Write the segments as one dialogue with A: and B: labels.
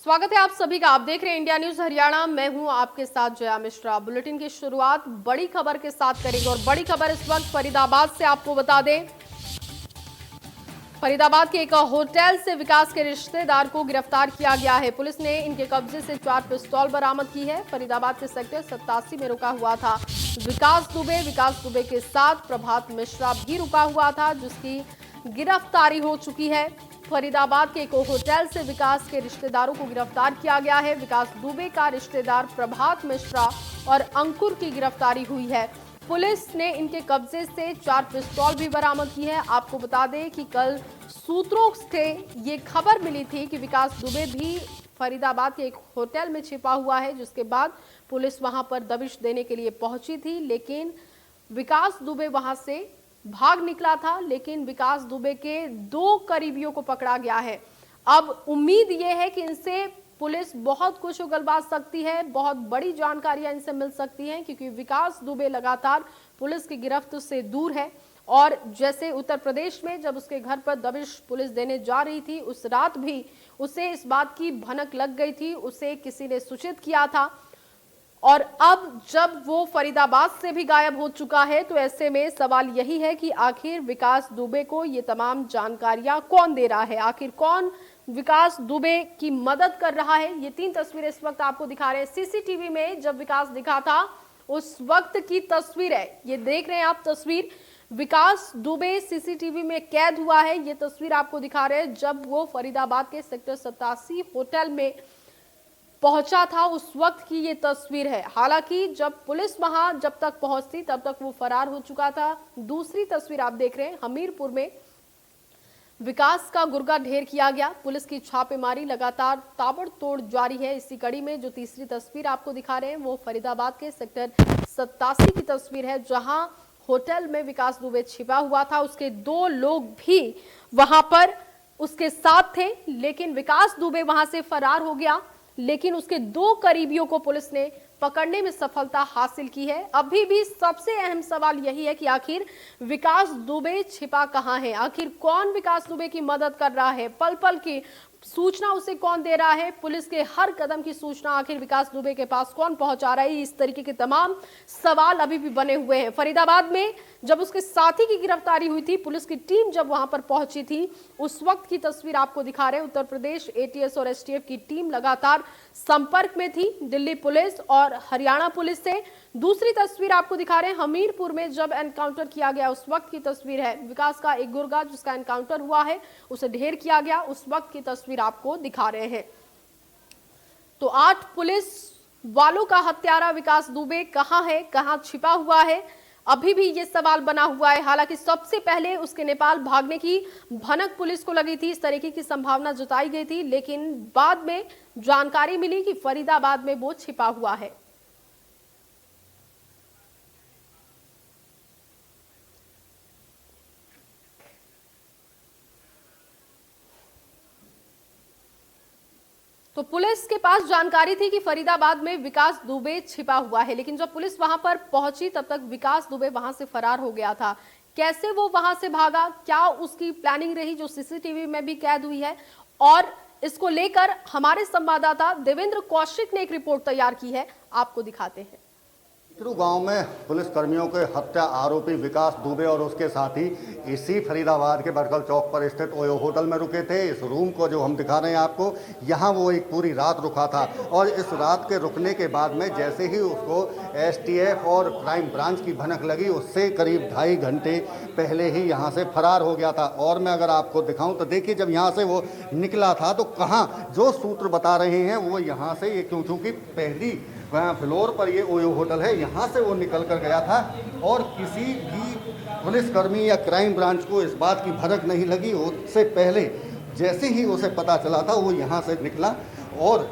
A: स्वागत है आप सभी का। आप देख रहे हैं इंडिया न्यूज हरियाणा। मैं हूं आपके साथ जया मिश्रा। बुलेटिन की शुरुआत बड़ी खबर के साथ करेंगे और बड़ी खबर इस वक्त फरीदाबाद से आपको बता दें। फरीदाबाद के एक होटल से विकास के रिश्तेदार को गिरफ्तार किया गया है। पुलिस ने इनके कब्जे से 4 पिस्तौल बरामद की है। फरीदाबाद के सेक्टर 87 में रुका हुआ था विकास दुबे के साथ प्रभात मिश्रा भी रुका हुआ था, जिसकी गिरफ्तारी हो चुकी है। फरीदाबाद के एक होटल से विकास के रिश्तेदारों को गिरफ्तार किया गया है। विकास दुबे का रिश्तेदार प्रभात मिश्रा और अंकुर की गिरफ्तारी हुई है। पुलिस ने इनके कब्जे से 4 पिस्तौल भी बरामद की है। आपको बता दें कि कल सूत्रों से ये खबर मिली थी कि विकास दुबे भी फरीदाबाद के एक होटल में छिपा हुआ है, जिसके बाद पुलिस वहां पर दबिश देने के लिए पहुंची थी, लेकिन विकास दुबे वहां से भाग निकला था। लेकिन विकास दुबे के 2 करीबियों को पकड़ा गया है। अब उम्मीद यह है कि इनसे पुलिस बहुत कुछ उगलवा सकती है, बहुत बड़ी जानकारियां इनसे मिल सकती हैं, क्योंकि विकास दुबे लगातार पुलिस की गिरफ्त से दूर है। और जैसे उत्तर प्रदेश में जब उसके घर पर दबिश पुलिस देने जा रही थी, उस रात भी उसे इस बात की भनक लग गई थी, उसे किसी ने सूचित किया था। और अब जब वो फरीदाबाद से भी गायब हो चुका है, तो ऐसे में सवाल यही है कि आखिर विकास दुबे को ये तमाम जानकारियां कौन दे रहा है, आखिर कौन विकास दुबे की मदद कर रहा है। ये 3 तस्वीरें इस वक्त आपको दिखा रहे हैं। सीसीटीवी में जब विकास दिखा था उस वक्त की तस्वीर है, ये देख रहे हैं आप तस्वीर। विकास दुबे सीसीटीवी में कैद हुआ है। ये तस्वीर आपको दिखा रहे हैं जब वो फरीदाबाद के सेक्टर 87 होटल में पहुंचा था, उस वक्त की ये तस्वीर है। हालांकि जब पुलिस वहां जब तक पहुंचती तब तक वो फरार हो चुका था। दूसरी तस्वीर आप देख रहे हैं, हमीरपुर में विकास का गुर्गा ढेर किया गया। पुलिस की छापेमारी लगातार ताबड़तोड़ जारी है। इसी कड़ी में जो तीसरी तस्वीर आपको दिखा रहे हैं वो फरीदाबाद के सेक्टर 87 की तस्वीर है, जहां होटल में विकास दुबे छिपा हुआ था। उसके 2 लोग भी वहां पर उसके साथ थे, लेकिन विकास दुबे वहां से फरार हो गया। लेकिन उसके 2 करीबियों को पुलिस ने पकड़ने में सफलता हासिल की है। अभी भी सबसे अहम सवाल यही है कि आखिर विकास दुबे छिपा कहां है, आखिर कौन विकास दुबे की मदद कर रहा है, पल पल की सूचना उसे कौन दे रहा है, पुलिस के हर कदम की सूचना आखिर विकास दुबे के पास कौन पहुंचा रहा है। इस तरीके के तमाम सवाल अभी भी बने हुए हैं। फरीदाबाद में जब उसके साथी की गिरफ्तारी हुई थी, पुलिस की टीम जब वहां पर पहुंची थी, उस वक्त की तस्वीर आपको दिखा रहे हैं। उत्तर प्रदेश एटीएस और एसटीएफ की टीम लगातार संपर्क में थी दिल्ली पुलिस और हरियाणा पुलिस से। दूसरी तस्वीर आपको दिखा रहे हैं, हमीरपुर में जब एनकाउंटर किया गया उस वक्त की तस्वीर है। विकास का एक गुर्गा जिसका एनकाउंटर हुआ है, उसे ढेर किया गया, उस वक्त की तस्वीर आपको दिखा रहे हैं। तो 8 पुलिस वालों का हत्यारा विकास दुबे कहां है, कहां छिपा हुआ है, अभी भी ये सवाल बना हुआ है। हालांकि सबसे पहले उसके नेपाल भागने की भनक पुलिस को लगी थी, इस तरीके की संभावना जताई गई थी, लेकिन बाद में जानकारी मिली कि फरीदाबाद में वो छिपा हुआ है। तो पुलिस के पास जानकारी थी कि फरीदाबाद में विकास दुबे छिपा हुआ है, लेकिन जब पुलिस वहां पर पहुंची तब तक विकास दुबे वहां से फरार हो गया था। कैसे वो वहां से भागा, क्या उसकी प्लानिंग रही जो सीसीटीवी में भी कैद हुई है, और इसको लेकर हमारे संवाददाता देवेंद्र कौशिक ने एक रिपोर्ट तैयार की है, आपको दिखाते हैं।
B: गांव में पुलिस कर्मियों के हत्या आरोपी विकास दुबे और उसके साथी इसी फरीदाबाद के बरकल चौक पर स्थित ओयो होटल में रुके थे। इस रूम को जो हम दिखा रहे हैं आपको, यहाँ वो एक पूरी रात रुका था और इस रात के रुकने के बाद में जैसे ही उसको एसटीएफ और क्राइम ब्रांच की भनक लगी, उससे करीब 2.5 घंटे पहले ही यहाँ से फरार हो गया था। और मैं अगर आपको दिखाऊँ तो देखिए, जब यहाँ से वो निकला था तो कहाँ, जो सूत्र बता रहे हैं वो यहाँ से ये क्योंकि पहली फ्लोर पर ये ओयो होटल है, यहाँ से वो निकल कर गया था और किसी भी पुलिसकर्मी या क्राइम ब्रांच को इस बात की भनक नहीं लगी। उससे पहले जैसे ही उसे पता चला था वो यहाँ से निकला और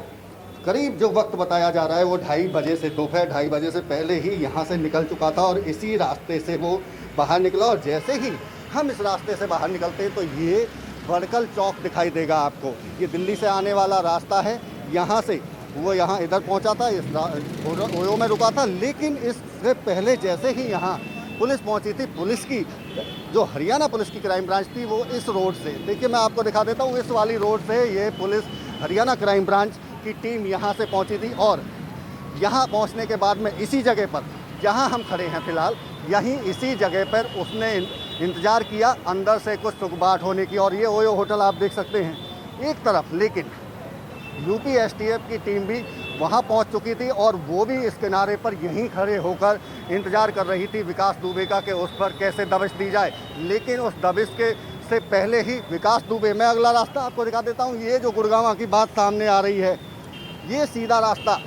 B: करीब जो वक्त बताया जा रहा है वो 2:30 बजे से, दोपहर 2:30 बजे से पहले ही यहाँ से निकल चुका था और इसी रास्ते से वो बाहर निकला। और जैसे ही हम इस रास्ते से बाहर निकलते हैं तो ये बड़कल चौक दिखाई देगा आपको। ये दिल्ली से आने वाला रास्ता है, यहाँ से वो यहाँ इधर पहुँचा था, इस ओयो में रुका था। लेकिन इससे पहले जैसे ही यहाँ पुलिस पहुंची थी, पुलिस की जो हरियाणा पुलिस की क्राइम ब्रांच थी वो इस रोड से, देखिए मैं आपको दिखा देता हूँ, इस वाली रोड से ये पुलिस हरियाणा क्राइम ब्रांच की टीम यहाँ से पहुँची थी और यहाँ पहुँचने के बाद में इसी जगह पर जहाँ हम खड़े हैं फिलहाल, यहीं इसी जगह पर उसने इंतज़ार किया अंदर से कुछ सुखबाट होने की। और ये ओयो होटल आप देख सकते हैं एक तरफ, लेकिन यूपी एसटीएफ की टीम भी वहाँ पहुँच चुकी थी और वो भी इस किनारे पर यहीं खड़े होकर इंतज़ार कर रही थी विकास दुबे का कि उस पर कैसे दबिश दी जाए। लेकिन उस दबिश के से पहले ही विकास दुबे, मैं अगला रास्ता आपको दिखा देता हूँ। ये जो गुड़गांव की बात सामने आ रही है, ये सीधा रास्ता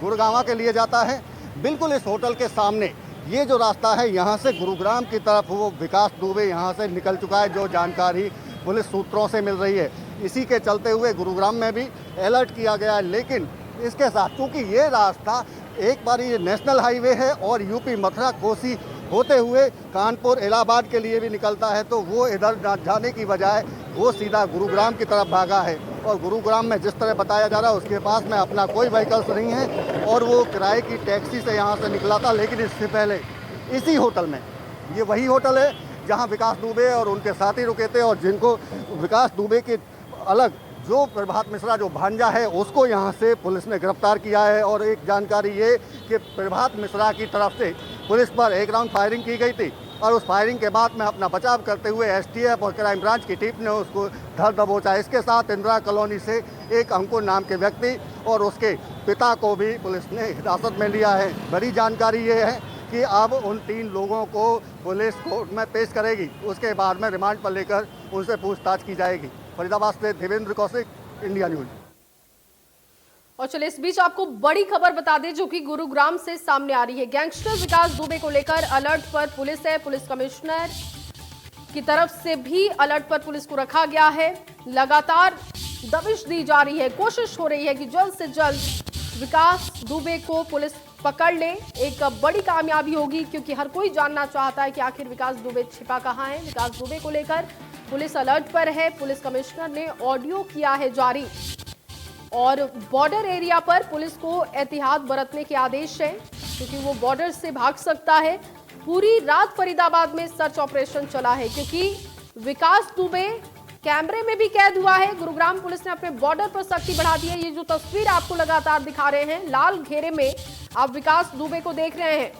B: गुड़गांव के लिए जाता है। बिल्कुल इस होटल के सामने ये जो रास्ता है, यहाँ से गुरुग्राम की तरफ वो विकास दुबे यहाँ से निकल चुका है, जो जानकारी पुलिस सूत्रों से मिल रही है। इसी के चलते हुए गुरुग्राम में भी अलर्ट किया गया है। लेकिन इसके साथ चूँकि ये रास्ता एक बार ये नेशनल हाईवे है और यूपी मथुरा कोसी होते हुए कानपुर इलाहाबाद के लिए भी निकलता है, तो वो इधर जाने की बजाय वो सीधा गुरुग्राम की तरफ भागा है। और गुरुग्राम में जिस तरह बताया जा रहा है उसके पास में अपना कोई व्हीकल्स नहीं है और वो किराए की टैक्सी से यहाँ से निकला था। लेकिन इससे पहले इसी होटल में, ये वही होटल है जहाँ विकास दुबे और उनके साथी रुके थे और जिनको विकास दुबे के अलग जो प्रभात मिश्रा जो भांजा है उसको यहाँ से पुलिस ने गिरफ्तार किया है। और एक जानकारी ये कि प्रभात मिश्रा की तरफ से पुलिस पर एक राउंड फायरिंग की गई थी और उस फायरिंग के बाद में अपना बचाव करते हुए एसटीएफ और क्राइम ब्रांच की टीम ने उसको धर दबोचा। इसके साथ इंदिरा कॉलोनी से एक अंकुर नाम के व्यक्ति और उसके पिता को भी पुलिस ने हिरासत में लिया है। बड़ी जानकारी ये है कि अब उन 3 लोगों को पुलिस कोर्ट में पेश करेगी, उसके बाद में रिमांड पर लेकर उनसे पूछताछ की जाएगी। फरीदाबाद से देवेंद्र कौशिक, इंडिया न्यूज।
A: और चलिए इस बीच आपको बड़ी खबर बता दें जो कि गुरुग्राम से सामने आ रही है। गैंगस्टर विकास दुबे को लेकर अलर्ट पर पुलिस है। पुलिस कमिश्नर की तरफ से भी अलर्ट पर पुलिस को रखा गया है। लगातार दबिश दी जा रही है, कोशिश हो रही है कि जल्द से जल्द विकास दुबे को पुलिस पकड़ ले। एक बड़ी कामयाबी होगी क्योंकि हर कोई जानना चाहता है कि आखिर विकास दुबे छिपा कहाँ है। विकास दुबे को लेकर पुलिस अलर्ट पर है। पुलिस कमिश्नर ने ऑडियो किया है जारी और बॉर्डर एरिया पर पुलिस को एहतियात बरतने के आदेश है क्योंकि वो बॉर्डर से भाग सकता है। पूरी रात फरीदाबाद में सर्च ऑपरेशन चला है क्योंकि विकास दुबे कैमरे में भी कैद हुआ है। गुरुग्राम पुलिस ने अपने बॉर्डर पर सख्ती बढ़ा दी है। ये जो तस्वीर आपको लगातार दिखा रहे हैं, लाल घेरे में आप विकास दुबे को देख रहे हैं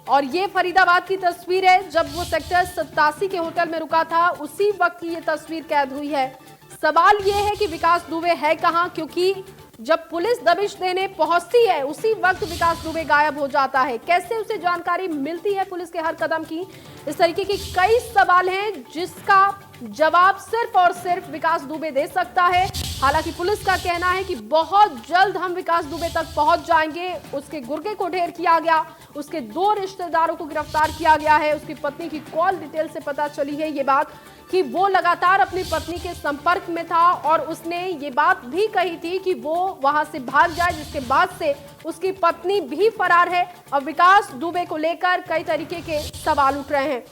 A: और ये फरीदाबाद की तस्वीर है जब वो सेक्टर 87 के होटल में रुका था, उसी वक्त की ये तस्वीर कैद हुई है। सवाल ये है कि विकास दुबे है कहां, क्योंकि जब पुलिस दबिश देने पहुंचती है उसी वक्त विकास दुबे गायब हो जाता है। कैसे उसे जानकारी मिलती है पुलिस के हर कदम की, इस तरीके के कई सवाल हैं जिसका जवाब सिर्फ और सिर्फ विकास दुबे दे सकता है। हालांकि पुलिस का कहना है कि बहुत जल्द हम विकास दुबे तक पहुंच जाएंगे। उसके गुर्गे को ढेर किया गया, उसके 2 रिश्तेदारों को गिरफ्तार किया गया है। उसकी पत्नी की कॉल डिटेल से पता चली है ये बात कि वो लगातार अपनी पत्नी के संपर्क में था और उसने ये बात भी कही थी कि वो वहां से भाग जाए, जिसके बाद से उसकी पत्नी भी फरार है। अब विकास दुबे को लेकर कई तरीके के सवाल उठ रहे हैं।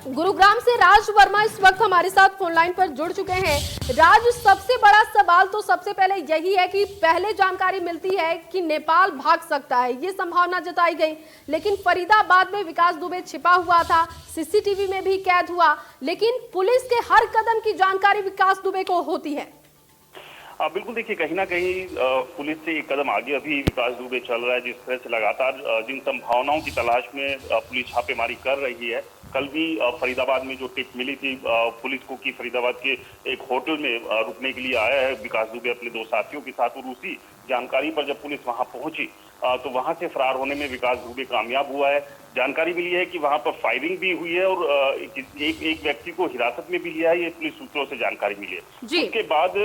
A: गुरुग्राम से राज वर्मा इस वक्त हमारे साथ फोन लाइन पर जुड़ चुके हैं। राज, सबसे बड़ा सवाल तो सबसे पहले यही है कि पहले जानकारी मिलती है कि नेपाल भाग सकता है, ये संभावना जताई गई, लेकिन फरीदाबाद में विकास दुबे छिपा हुआ था, सीसीटीवी में भी कैद हुआ, लेकिन पुलिस के हर कदम की जानकारी विकास दुबे को होती है।
C: बिल्कुल, देखिए कहीं ना कहीं पुलिस से एक कदम आगे अभी विकास दुबे चल रहा है। जिस तरह से लगातार जिन संभावनाओं की तलाश में पुलिस छापेमारी कर रही है, कल भी फरीदाबाद में जो टिप मिली थी पुलिस को कि फरीदाबाद के एक होटल में रुकने के लिए आया है विकास दुबे अपने 2 साथियों के साथ, और उसी जानकारी पर जब पुलिस वहां पहुंची तो वहां से फरार होने में विकास दुबे कामयाब हुआ है। जानकारी मिली है कि वहां पर फायरिंग भी हुई है और एक व्यक्ति को हिरासत में भी लिया है, ये पुलिस सूत्रों से जानकारी मिली है। उसके बाद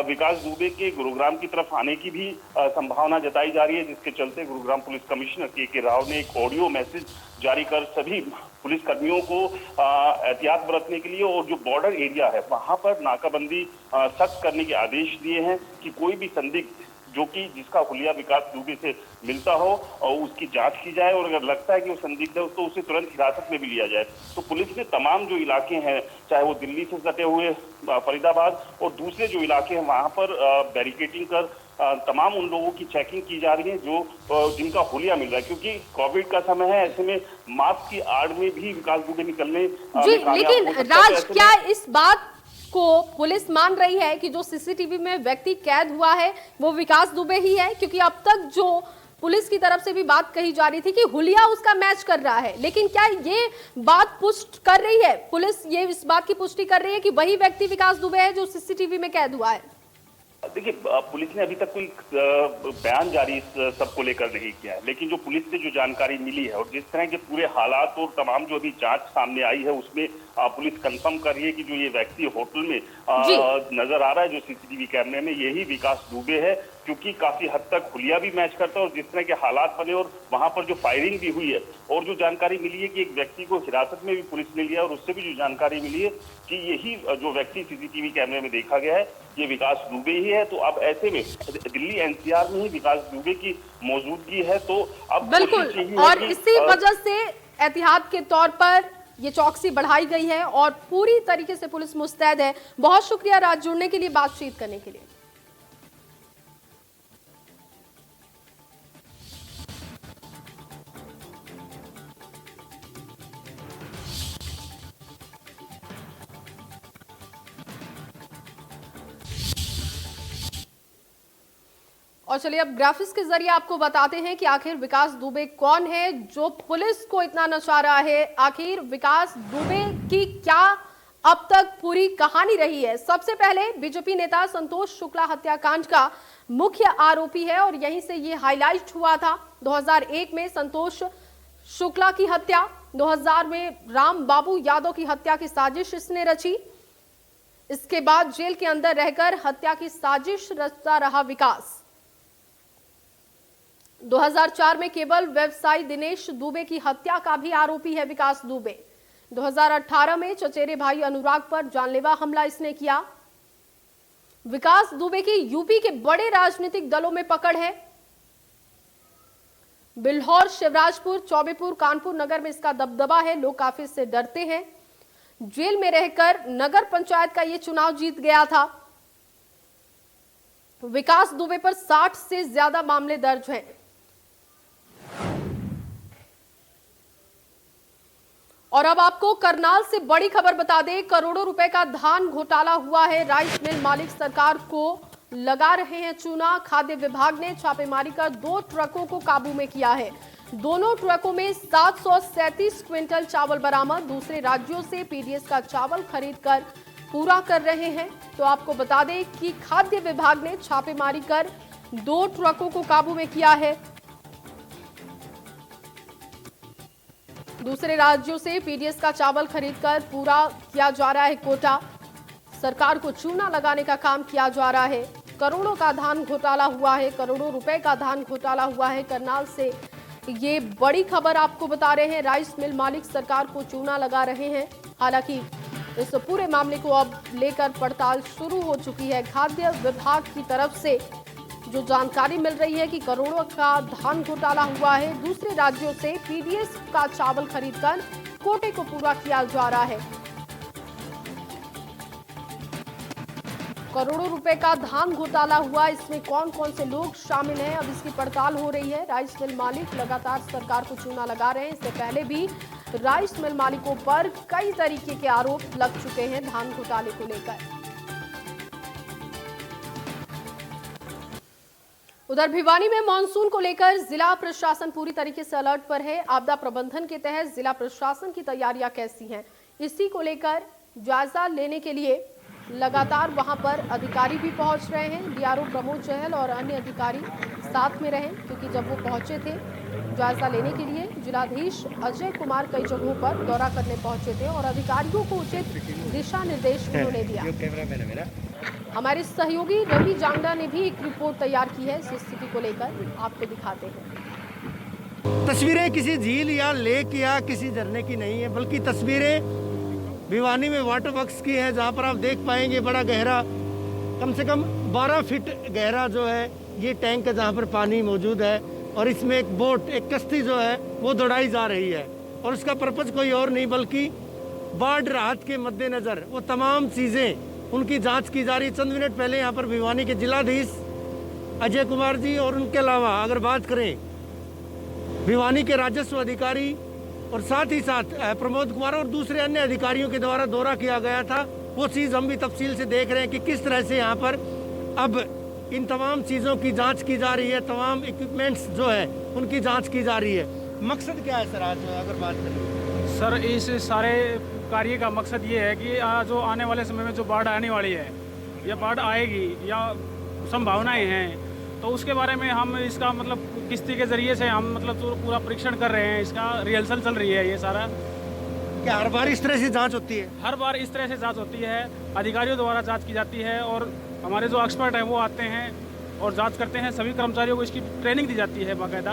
C: विकास दुबे के गुरुग्राम की तरफ आने की भी संभावना जताई जा रही है, जिसके चलते गुरुग्राम पुलिस कमिश्नर के राव ने एक ऑडियो मैसेज जारी कर सभी पुलिस कर्मियों को एहतियात बरतने के लिए और जो बॉर्डर एरिया है वहां पर नाकाबंदी सख्त करने के आदेश दिए हैं कि कोई भी संदिग्ध जो कि जिसका हुलिया विकास दुबे से मिलता हो और उसकी जांच की जाए, और अगर लगता है कि वो संदिग्ध है तो उसे तुरंत हिरासत में भी लिया जाए। तो पुलिस ने तमाम जो इलाके हैं, चाहे वो दिल्ली से सटे हुए फरीदाबाद और दूसरे जो इलाके हैं वहां पर बैरिकेडिंग कर तमाम उन लोगों की चेकिंग की जा रही है जो जिनका हुलिया मिल रहा है, क्योंकि कोविड का समय है, ऐसे में मास्क की आड़ में भी विकास दुबे निकलने
A: जी। लेकिन राज, क्या इस बात को पुलिस मान रही है कि जो सीसीटीवी में व्यक्ति कैद हुआ है वो विकास दुबे ही है, क्योंकि अब तक जो पुलिस की तरफ से भी बात कही जा रही थी कि हुलिया उसका मैच कर रहा है, लेकिन क्या ये बात पुष्ट कर रही है पुलिस, ये इस बात की पुष्टि कर रही है कि वही व्यक्ति विकास दुबे है जो सीसीटीवी में कैद हुआ है?
C: देखिए, पुलिस ने अभी तक कोई बयान जारी इस सब को लेकर नहीं किया है, लेकिन जो पुलिस से जो जानकारी मिली है और जिस तरह के पूरे हालात और तमाम जो अभी जांच सामने आई है उसमें पुलिस कंफर्म कर रही है कि जो ये व्यक्ति होटल में नजर आ रहा है जो सीसीटीवी कैमरे में, यही विकास दुबे है, क्योंकि काफी हद तक हुलिया भी मैच करता है और जिस तरह के हालात बने और वहां पर जो फायरिंग भी हुई है और जो जानकारी मिली है कि एक व्यक्ति को हिरासत में भी पुलिस ने लिया और उससे भी जो जानकारी मिली है कि यही जो व्यक्ति सीसीटीवी कैमरे में देखा गया है ये विकास दुबे ही है। तो अब ऐसे में दिल्ली एनसीआर में ही विकास दुबे की मौजूदगी है, तो अब
A: बिल्कुल, और इसी वजह से एहतियात के तौर पर ये चौकसी बढ़ाई गई है और पूरी तरीके से पुलिस मुस्तैद है। बहुत शुक्रिया राज जुड़ने के लिए, बातचीत करने के लिए। और चलिए अब ग्राफिक्स के जरिए आपको बताते हैं कि आखिर विकास दुबे कौन है जो पुलिस को इतना नचा रहा है। आखिर विकास दुबे की क्या अब तक पूरी कहानी रही है? सबसे पहले बीजेपी नेता संतोष शुक्ला हत्याकांड का मुख्य आरोपी है और यहीं से ये हाईलाइट हुआ था। 2001 में संतोष शुक्ला की हत्या, 2000 में राम बाबू यादव की हत्या की साजिश इसने रची। इसके बाद जेल के अंदर रहकर हत्या की साजिश रचता रहा विकास। 2004 में केबल व्यवसायी दिनेश दुबे की हत्या का भी आरोपी है विकास दुबे। 2018 में चचेरे भाई अनुराग पर जानलेवा हमला इसने किया। विकास दुबे की यूपी के बड़े राजनीतिक दलों में पकड़ है। बिल्हौर, शिवराजपुर, चौबेपुर, कानपुर नगर में इसका दबदबा है, लोग काफी इससे डरते हैं। जेल में रहकर नगर पंचायत का यह चुनाव जीत गया था। विकास दुबे पर 60 से ज्यादा मामले दर्ज हैं। और अब आपको करनाल से बड़ी खबर बता दें, करोड़ों रुपए का धान घोटाला हुआ है। राइस मिल मालिक सरकार को लगा रहे हैं चूना। खाद्य विभाग ने छापेमारी कर 2 ट्रकों को काबू में किया है। दोनों ट्रकों में 737 क्विंटल चावल बरामद। दूसरे राज्यों से पीडीएस का चावल खरीद कर पूरा कर रहे हैं। तो आपको बता दें कि खाद्य विभाग ने छापेमारी कर 2 ट्रकों को काबू में किया है। दूसरे राज्यों से पीडीएस का चावल खरीदकर पूरा किया जा रहा है कोटा। सरकार को चूना लगाने का काम किया जा रहा है। करोड़ों का धान घोटाला हुआ है, करोड़ों रुपए का धान घोटाला हुआ है। करनाल से ये बड़ी खबर आपको बता रहे हैं। राइस मिल मालिक सरकार को चूना लगा रहे हैं। हालांकि इस पूरे मामले को अब लेकर पड़ताल शुरू हो चुकी है। खाद्य विभाग की तरफ से जो जानकारी मिल रही है कि करोड़ों का धान घोटाला हुआ है। दूसरे राज्यों से पीडीएस का चावल खरीदकर कोटे को पूरा किया जा रहा है। करोड़ों रुपए का धान घोटाला हुआ, इसमें कौन कौन से लोग शामिल हैं, अब इसकी पड़ताल हो रही है। राइस मिल मालिक लगातार सरकार को चूना लगा रहे हैं। इससे पहले भी राइस मिल मालिकों पर कई तरीके के आरोप लग चुके हैं धान घोटाले को लेकर। उधर भिवानी में मानसून को लेकर जिला प्रशासन पूरी तरीके से अलर्ट पर है। आपदा प्रबंधन के तहत जिला प्रशासन की तैयारियां कैसी हैं, इसी को लेकर जायजा लेने के लिए लगातार वहां पर अधिकारी भी पहुंच रहे हैं। डीआरओ प्रमोद चहल और अन्य अधिकारी साथ में रहे, क्योंकि जब वो पहुंचे थे जायजा लेने के लिए, जिलाधीश अजय कुमार कई जगहों पर दौरा करने पहुंचे थे और अधिकारियों को उचित दिशा निर्देश उन्होंने दिया। हमारे सहयोगी रवि जांगड़ा ने भी एक रिपोर्ट तैयार की है इस स्थिति को लेकर, आपको दिखाते हैं।
D: तस्वीरें किसी झील या लेक या किसी झरने की नहीं है, बल्कि तस्वीरें भिवानी में वाटर वर्क्स की है, जहां पर आप देख पाएंगे बड़ा गहरा, कम से कम 12 फीट गहरा जो है ये टैंक है, जहां पर पानी मौजूद है और इसमें एक बोट, एक कश्ती जो है वो दौड़ाई जा रही है। और उसका पर्पज कोई और नहीं बल्कि बाढ़ राहत के मद्देनज़र वो तमाम चीज़ें उनकी जांच की जा रही है। चंद मिनट पहले यहाँ पर भिवानी के जिलाधीश अजय कुमार जी और उनके अलावा अगर बात करें भिवानी के राजस्व अधिकारी और साथ ही साथ प्रमोद कुमार और दूसरे अन्य अधिकारियों के द्वारा दौरा किया गया था वो चीज़ हम भी तफसील से देख रहे हैं कि किस तरह से यहाँ पर अब इन तमाम चीज़ों की जांच की जा रही है, तमाम इक्विपमेंट्स जो है उनकी जांच की जा रही है। मकसद क्या है सर आज अगर बात करें?
E: सर इस सारे कार्य का मकसद ये है कि जो आने वाले समय में जो बाढ़ आने वाली है या बाढ़ आएगी या संभावनाएं हैं, तो उसके बारे में हम इसका मतलब किस्ती के ज़रिए से हम मतलब पूरा परीक्षण कर रहे हैं। इसका रिहर्सल चल रही है। ये सारा
D: क्या हर बार इस तरह से जांच होती है?
E: हर बार इस तरह से जांच होती है, अधिकारियों द्वारा जांच की जाती है और हमारे जो एक्सपर्ट हैं वो आते हैं और जांच करते हैं। सभी कर्मचारियों को इसकी ट्रेनिंग दी जाती है बाकायदा।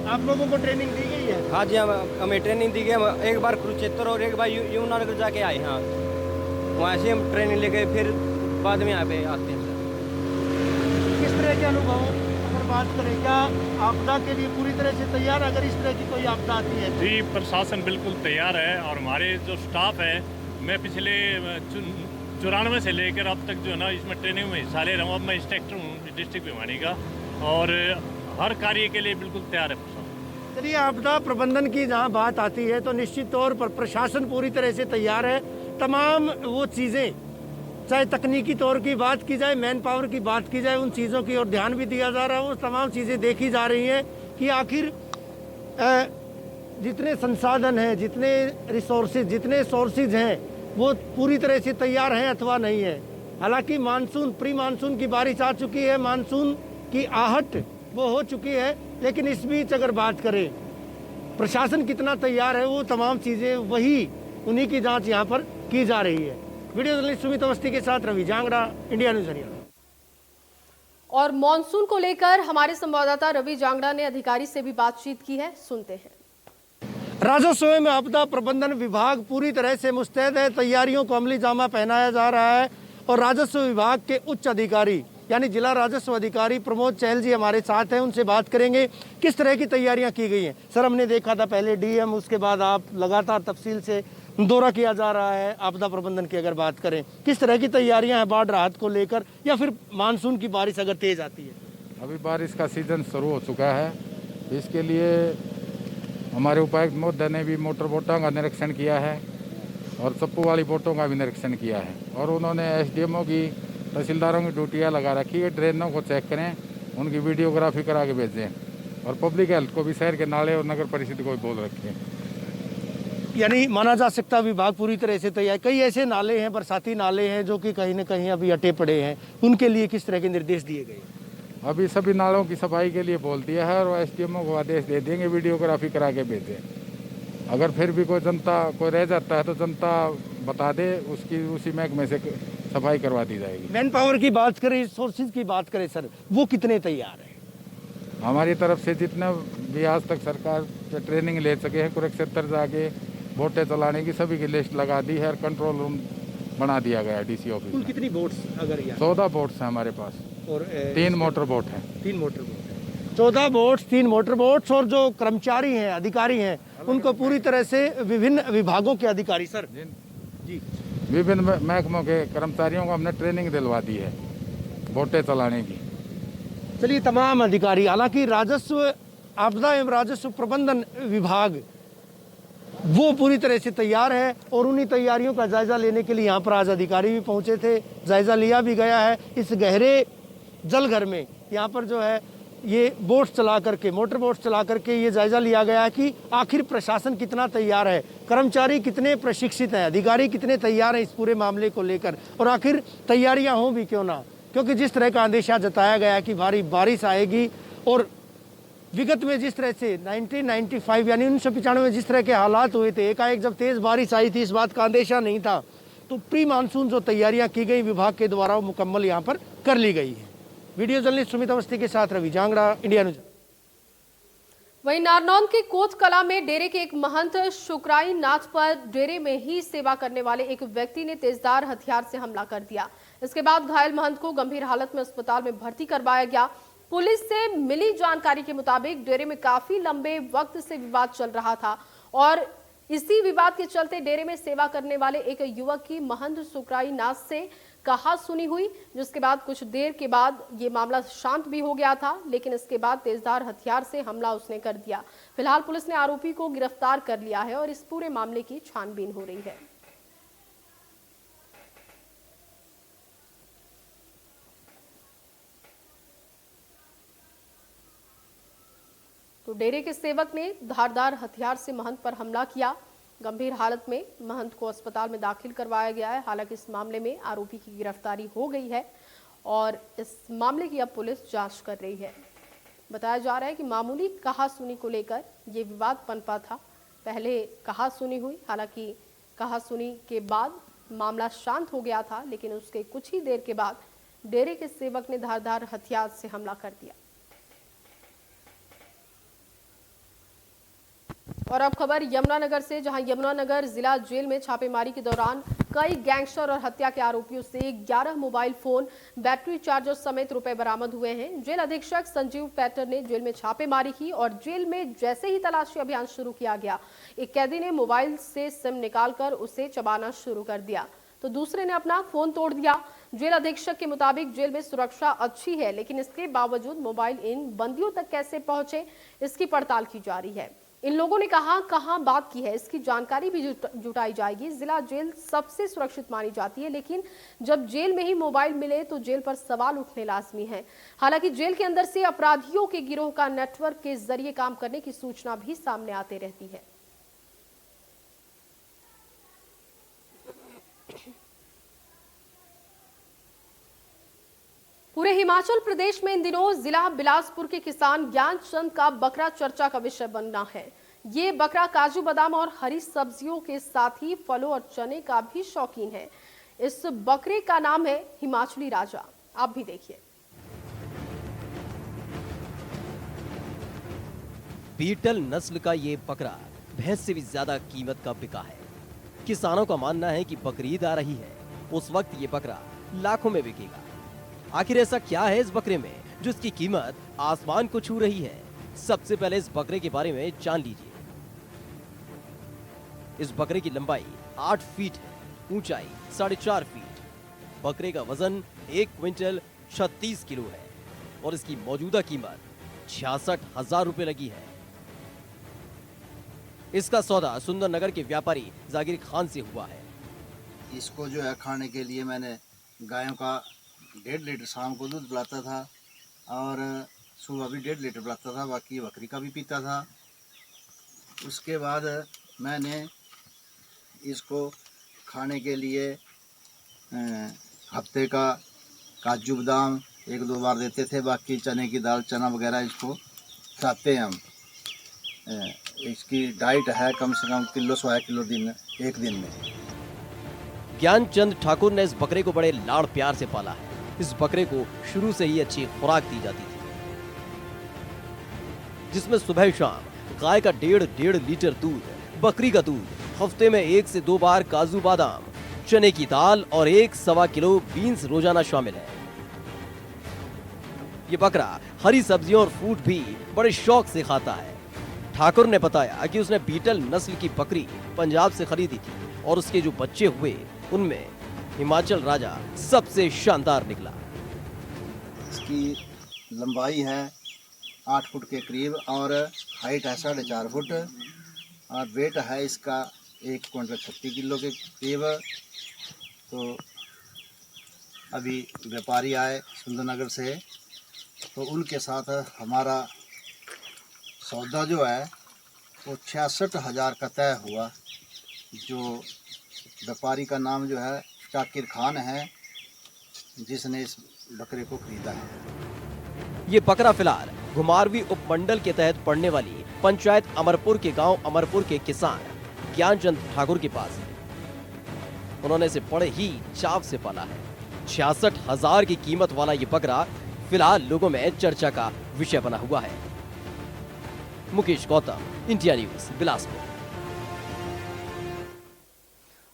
D: आप लोगों को ट्रेनिंग दी गई है?
F: हाँ जी, हमें ट्रेनिंग दी गई। एक बार कुरुक्षेत्र और एक बार यमुनानगर जाके आए हैं। वहाँ से हम ट्रेनिंग लेके फिर बाद में यहाँ पे आते हैं।
D: किस तरह के अनुभव अगर बात करें, क्या आपदा के लिए पूरी तरह से तैयार अगर इस तरह की कोई आपदा आती है?
G: जी, प्रशासन बिल्कुल तैयार है और हमारे जो स्टाफ है, मैं पिछले 94 से लेकर अब तक जो है ना इसमें ट्रेनिंग में हिस्सा ले रहा हूँ। अब मैं इंस्ट्रक्टर हूँ डिस्ट्रिक्ट भिवानी का और हर कार्य के लिए बिल्कुल तैयार है प्रशासन।
D: चलिए, आपदा प्रबंधन की जहाँ बात आती है तो निश्चित तौर पर प्रशासन पूरी तरह से तैयार है। तमाम वो चीज़ें, चाहे तकनीकी तौर की बात की जाए, मैन पावर की बात की जाए, उन चीज़ों की ओर ध्यान भी दिया जा रहा है। वो तमाम चीज़ें देखी जा रही हैं कि आखिर जितने संसाधन हैं, जितने रिसोर्सेज, जितने सोर्सेज हैं, वो पूरी तरह से तैयार हैं अथवा नहीं है। हालांकि मानसून, प्री मानसून की बारिश आ चुकी है, मानसून की आहट वो हो चुकी है, लेकिन इस बीच अगर बात करें प्रशासन कितना तैयार है, वो तमाम चीज़ें वही उन्हीं की जांच यहाँ पर की जा रही है। वीडियो जर्नलिस्ट सुमित अवस्थी के साथ रवि जांगड़ा, इंडिया न्यूज़ हरियाणा।
A: और मॉनसून को लेकर हमारे संवाददाता रवि जांगड़ा ने अधिकारी से भी बातचीत की है, सुनते हैं।
D: राजस्व एवं आपदा प्रबंधन विभाग पूरी तरह से मुस्तैद है। तैयारियों को अमली जामा पहनाया जा रहा है और राजस्व विभाग के उच्च अधिकारी यानी जिला राजस्व अधिकारी प्रमोद चहल जी हमारे साथ हैं। उनसे बात करेंगे किस तरह की तैयारियां की गई हैं। सर, हमने देखा था पहले डीएम, उसके बाद आप लगातार तफसील से दौरा किया जा रहा है आपदा प्रबंधन की। अगर बात करें किस तरह की तैयारियां हैं बाढ़ राहत को लेकर, या फिर मानसून की बारिश अगर तेज आती है?
H: अभी बारिश का सीजन शुरू हो चुका है, इसके लिए हमारे उपायुक्त महोदय ने भी मोटर बोटों का निरीक्षण किया है और चप्पू वाली बोटों का भी निरीक्षण किया है और उन्होंने एसडीएमओ की, तहसीलदारों की ड्यूटियाँ लगा रखी है। ड्रेनों को चेक करें, उनकी वीडियोग्राफी करा के भेजें और पब्लिक हेल्थ को भी शहर के नाले और नगर परिषद को भी बोल रखें।
D: यानी माना जा सकता विभाग पूरी तरह से तैयार। कई ऐसे नाले हैं, बरसाती नाले हैं जो कि कहीं न कहीं अभी अटे पड़े हैं, उनके लिए किस तरह के निर्देश दिए गए?
H: अभी सभी नालों की सफाई के लिए बोल दिया है और एसडीएमओ को आदेश दे देंगे वीडियोग्राफी करा के भेजें। अगर फिर भी कोई जनता कोई रह जाता है तो जनता बता दे, उसकी उसी महकमे से सफाई करवा दी जाएगी।
D: मैन पावर की बात करें, रिसोर्सेज की बात करें सर, वो कितने तैयार हैं?
H: हमारी तरफ से जितना भी आज तक सरकार से ट्रेनिंग ले सके हैं, कुरुक्षेत्र जाके बोटें चलाने की सभी की लिस्ट लगा दी है और कंट्रोल रूम बना दिया गया है डीसी ऑफिस में।
D: कितनी बोट्स अगर
H: 14 बोट्स हैं हमारे पास
D: और
H: 3 मोटर बोट हैं।
D: 3 मोटर बोट है। 14 बोट्स, 3 मोटर बोट्स और जो कर्मचारी हैं, अधिकारी हैं, उनको पूरी तरह से विभिन्न विभागों के अधिकारी सर जी
H: विभिन्न महकमों के कर्मचारियों को हमने ट्रेनिंग दिलवा दी है बोटें चलाने की।
D: चलिए, तमाम अधिकारी, हालांकि राजस्व आपदा एवं राजस्व प्रबंधन विभाग वो पूरी तरह से तैयार है और उन्हीं तैयारियों का जायजा लेने के लिए यहाँ पर आज अधिकारी भी पहुँचे थे, जायजा लिया भी गया है। इस गहरे जलघर में यहाँ पर जो है ये बोट्स चला करके, मोटर बोट्स चला करके ये जायजा लिया गया है कि आखिर प्रशासन कितना तैयार है, कर्मचारी कितने प्रशिक्षित हैं, अधिकारी कितने तैयार हैं इस पूरे मामले को लेकर, और आखिर तैयारियां हों भी क्यों ना, क्योंकि जिस तरह का अंदेशा जताया गया है कि भारी बारिश आएगी और विगत में जिस तरह से 1995 यानी 1995 में जिस तरह के हालात हुए थे, एकाएक जब तेज़ बारिश आई थी, इस बात का अंदेशा नहीं था। तो प्री मानसून जो तैयारियां की गई विभाग के द्वारा वो मुकम्मल यहाँ पर कर ली गई है। वीडियो जर्नलिस्ट सुमित अवस्थी के साथ रवि जांगड़ा, इंडिया न्यूज़।
A: वहीं नारनौंद के कोट कला में डेरे के एक महंत शुक्राई नाथ पर डेरे में ही सेवा करने वाले एक व्यक्ति ने तेजधार हथियार से हमला कर दिया। इसके बाद घायल महंत को गंभीर हालत में अस्पताल में भर्ती करवाया गया। पुलिस से मिली जानकारी के मुताबिक डेरे में काफी लंबे वक्त से विवाद चल रहा था और इसी विवाद के चलते डेरे में सेवा करने वाले एक युवक की महंत शुक्राई नाथ से कहा सुनी हुई, जिसके बाद कुछ देर के बाद ये मामला शांत भी हो गया था, लेकिन इसके बाद तेजधार हथियार से हमला उसने कर दिया। फिलहाल पुलिस ने आरोपी को गिरफ्तार कर लिया है और इस पूरे मामले की छानबीन हो रही है। डेरे के सेवक ने धारदार हथियार से महंत पर हमला किया। गंभीर हालत में महंत को अस्पताल में दाखिल करवाया गया है। हालांकि इस मामले में आरोपी की गिरफ्तारी हो गई है और इस मामले की अब पुलिस जांच कर रही है। बताया जा रहा है कि मामूली कहासुनी को लेकर ये विवाद पनपा था। पहले कहासुनी हुई, हालांकि कहासुनी के बाद मामला शांत हो गया था, लेकिन उसके कुछ ही देर के बाद डेरे के सेवक ने धारदार हथियार से हमला कर दिया। और अब खबर यमुनानगर से, जहां यमुनानगर जिला जेल में छापेमारी के दौरान कई गैंगस्टर और हत्या के आरोपियों से 11 मोबाइल फोन, बैटरी चार्जर समेत रुपए बरामद हुए हैं। जेल अधीक्षक संजीव पैटर ने जेल में छापेमारी की और जेल में जैसे ही तलाशी अभियान शुरू किया गया, एक कैदी ने मोबाइल से सिम निकालकर उसे चबाना शुरू कर दिया, तो दूसरे ने अपना फोन तोड़ दिया। जेल अधीक्षक के मुताबिक जेल में सुरक्षा अच्छी है, लेकिन इसके बावजूद मोबाइल इन बंदियों तक कैसे पहुंचे, इसकी पड़ताल की जा रही है। इन लोगों ने कहां बात की है, इसकी जानकारी भी जुटाई जाएगी। जिला जेल सबसे सुरक्षित मानी जाती है, लेकिन जब जेल में ही मोबाइल मिले तो जेल पर सवाल उठने लाजमी है। हालांकि जेल के अंदर से अपराधियों के गिरोह का नेटवर्क के जरिए काम करने की सूचना भी सामने आती रहती है। पूरे हिमाचल प्रदेश में इन दिनों जिला बिलासपुर के किसान ज्ञानचंद का बकरा चर्चा का विषय बनना है। ये बकरा काजू बादाम और हरी सब्जियों के साथ ही फलों और चने का भी शौकीन है। इस बकरे का नाम है हिमाचली राजा। आप भी देखिए।
I: बीटल नस्ल का ये बकरा भैंस से भी ज्यादा कीमत का बिका है। किसानों का मानना है कि बकरीद आ रही है, उस वक्त ये बकरा लाखों में बिकेगा। आखिर ऐसा क्या है इस बकरे में जो इसकी कीमत आसमान को छू रही है? सबसे पहले इस बकरे के बारे में जान लीजिए। इस बकरे की लंबाई 8 फीट है, ऊंचाई 4.5 फीट। बकरे का वजन 1 क्विंटल 36 किलो है और इसकी मौजूदा कीमत 66,000 रुपए लगी है। इसका सौदा सुंदरनगर के व्यापारी जाकिर खान से हुआ है।
J: इसको जो है खाने के लिए मैंने गायों का 1.5 लीटर शाम को दूध पिलाता था और सुबह भी 1.5 लीटर पिलाता था, बाकी बकरी का भी पीता था। उसके बाद मैंने इसको खाने के लिए हफ्ते का काजू बादाम 1-2 बार देते थे, बाकी चने की दाल, चना वगैरह इसको खाते हैं हम। इसकी डाइट है कम से कम किलो 1.25 किलो एक दिन में।
I: ज्ञानचंद ठाकुर ने इस बकरे को बड़े लाड़ प्यार से पाला है। इस बकरे को शुरू से ही अच्छी खुराक दी जाती थी, जिसमें सुबह शाम गाय का 1.5 लीटर दूध, बकरी का दूध, हफ्ते में 1 से 2 बार काजू बादाम, चने की दाल और 1-1.25 किलो बीन्स रोजाना शामिल है। ये बकरा हरी सब्जियों और फ्रूट भी बड़े शौक से खाता है। ठाकुर ने बताया कि उसने बीटल नस्ल की बकरी पंजाब से खरीदी थी और उसके जो बच्चे हुए उनमें हिमाचल राजा सबसे शानदार निकला।
J: इसकी लंबाई है 8 फुट के करीब और हाइट है 4.5 फुट और वेट है इसका 1 क्विंटल 36 किलो के करीब। तो अभी व्यापारी आए सुंदरनगर से, तो उनके साथ हमारा सौदा जो है वो 66,000 का तय हुआ। जो व्यापारी का नाम जो है जाकिर खान है, जिसने इस बकरे को खरीदा है।
I: ये बकरा फिलहाल घुमारवी उपमंडल के तहत पड़ने वाली पंचायत अमरपुर के गांव अमरपुर के किसान ज्ञानचंद ठाकुर के पास है। उन्होंने इसे बड़े ही चाव से पाला है। 66,000 की कीमत वाला ये बकरा फिलहाल लोगों में चर्चा का विषय बना हुआ है। Mukesh Gautam, India news, Bilaspur.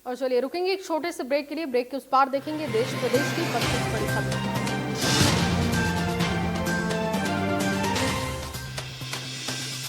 A: और चलिए रुकेंगे एक छोटे से ब्रेक के लिए। ब्रेक के उस पार देखेंगे देश प्रदेश की 25 बड़ी खबरें।